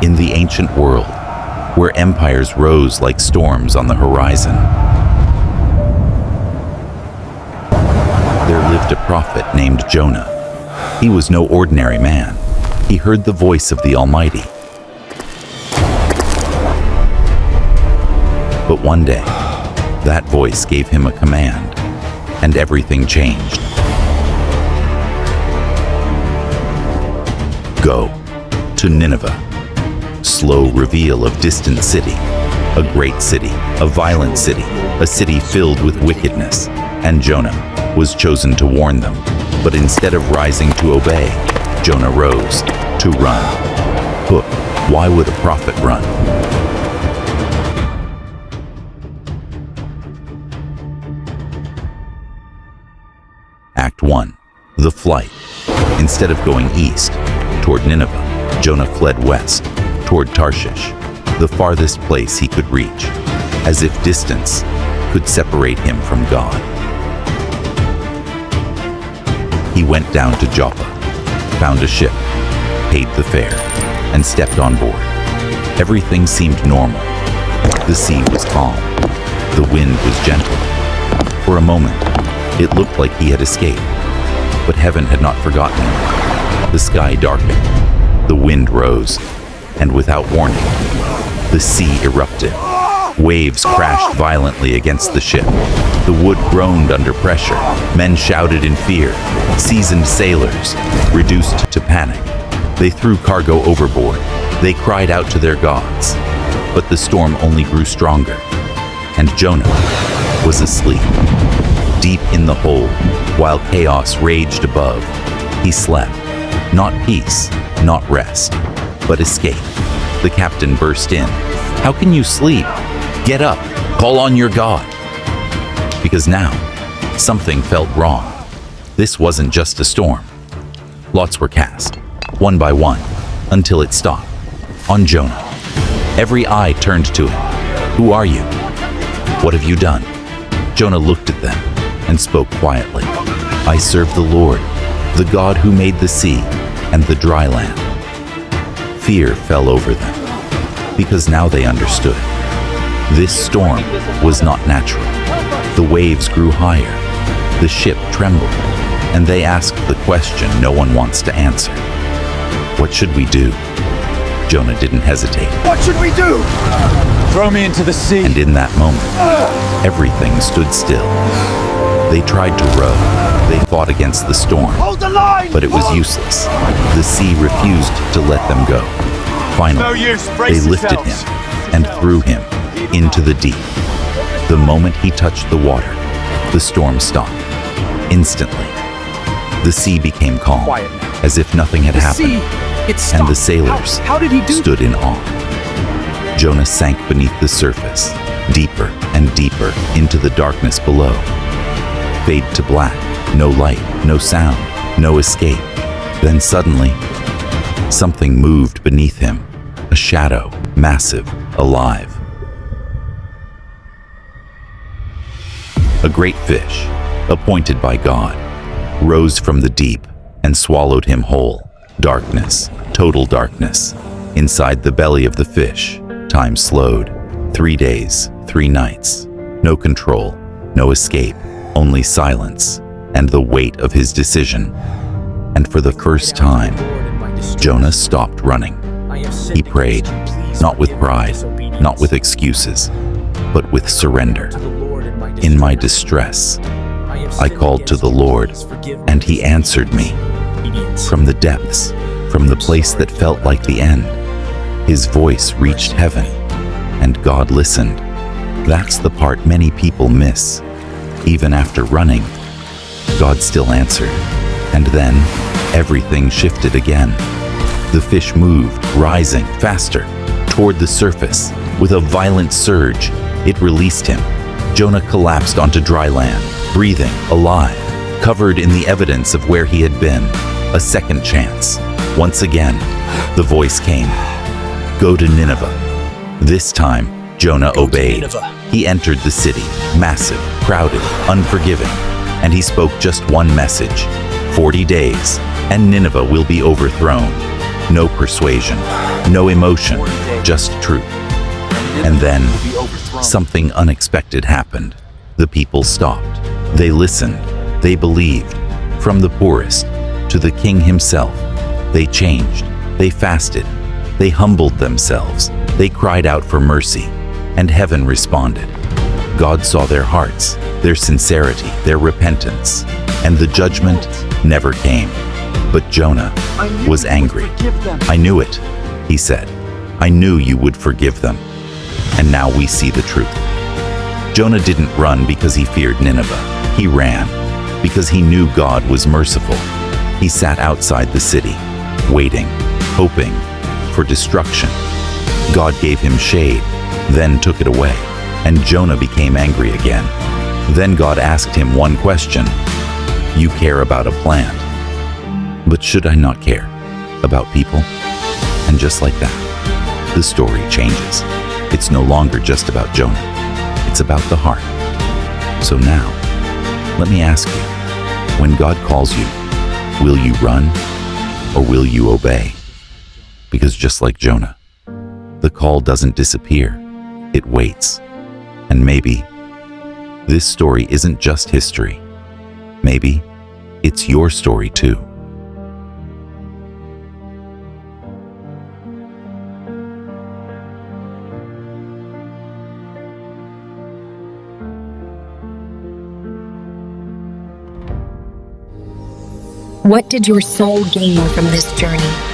In the ancient world, where empires rose like storms on the horizon, there lived a prophet named Jonah. He was no ordinary man. He heard the voice of the Almighty. But one day, that voice gave him a command, and everything changed. Go to Nineveh. Slow reveal of distant city, a great city, a violent city, a city filled with wickedness. And Jonah was chosen to warn them. But instead of rising to obey, Jonah rose to run. But why would a prophet run? Act 1. The flight. Instead of going east, toward Nineveh, Jonah fled west, toward Tarshish, the farthest place he could reach, as if distance could separate him from God. He went down to Joppa, found a ship, paid the fare, and stepped on board. Everything seemed normal. The sea was calm. The wind was gentle. For a moment, it looked like he had escaped, but heaven had not forgotten him. The sky darkened, the wind rose, and without warning, the sea erupted. Waves crashed violently against the ship. The wood groaned under pressure. Men shouted in fear. Seasoned sailors, reduced to panic. They threw cargo overboard. They cried out to their gods. But the storm only grew stronger, and Jonah was asleep. Deep in the hold, while chaos raged above, he slept. Not peace, not rest, but escape. The captain burst in. "How can you sleep? Get up, call on your God." Because now, something felt wrong. This wasn't just a storm. Lots were cast, one by one, until it stopped. On Jonah. Every eye turned to him. "Who are you? What have you done?" Jonah looked at them and spoke quietly. "I serve the Lord, the God who made the sea and the dry land." Fear fell over them, because now they understood. This storm was not natural. The waves grew higher, the ship trembled, and they asked the question no one wants to answer. What should we do? Jonah didn't hesitate. What should we do? Throw me into the sea. And in that moment, everything stood still. They tried to row. They fought against the storm. Hold the line! But it was useless. The sea refused to let them go. Finally, they lifted him and threw him into the deep. The moment he touched the water, the storm stopped. Instantly, the sea became calm, as if nothing had happened, and the sailors stood in awe. Jonah sank beneath the surface, deeper and deeper into the darkness below. Fade to black, no light, no sound, no escape. Then suddenly, something moved beneath him, a shadow, massive, alive. A great fish, appointed by God, rose from the deep and swallowed him whole. Darkness, total darkness. Inside the belly of the fish, time slowed. 3 days, 3 nights. No control, no escape, only silence and the weight of his decision. And for the first time, Jonah stopped running. He prayed, not with pride, not with excuses, but with surrender. In my distress, I called to the Lord, and He answered me. From the depths, from the place that felt like the end, His voice reached heaven, and God listened. That's the part many people miss. Even after running, God still answered. And then, everything shifted again. The fish moved, rising faster, toward the surface. With a violent surge, it released him. Jonah collapsed onto dry land, breathing, alive, covered in the evidence of where he had been. A second chance. Once again, the voice came. Go to Nineveh. This time, Jonah obeyed. He entered the city, massive, crowded, unforgiving, and he spoke just one message. 40 days, and Nineveh will be overthrown. No persuasion, no emotion, just truth. And then something unexpected happened. The people stopped. They listened. They believed. From the poorest to the king himself, they changed. They fasted. They humbled themselves. They cried out for mercy, and heaven responded. God saw their hearts, their sincerity, their repentance, and the judgment never came. But Jonah was angry. I knew it, he said. I knew you would forgive them. And now we see the truth. Jonah didn't run because he feared Nineveh. He ran because he knew God was merciful. He sat outside the city, waiting, hoping for destruction. God gave him shade, then took it away, and Jonah became angry again. Then God asked him one question. You care about a plant, but should I not care about people? And just like that, the story changes. It's no longer just about Jonah. It's about the heart. So now, let me ask you, when God calls you, will you run or will you obey? Because just like Jonah, the call doesn't disappear, it waits. And maybe this story isn't just history. Maybe it's your story too. What did your soul gain from this journey?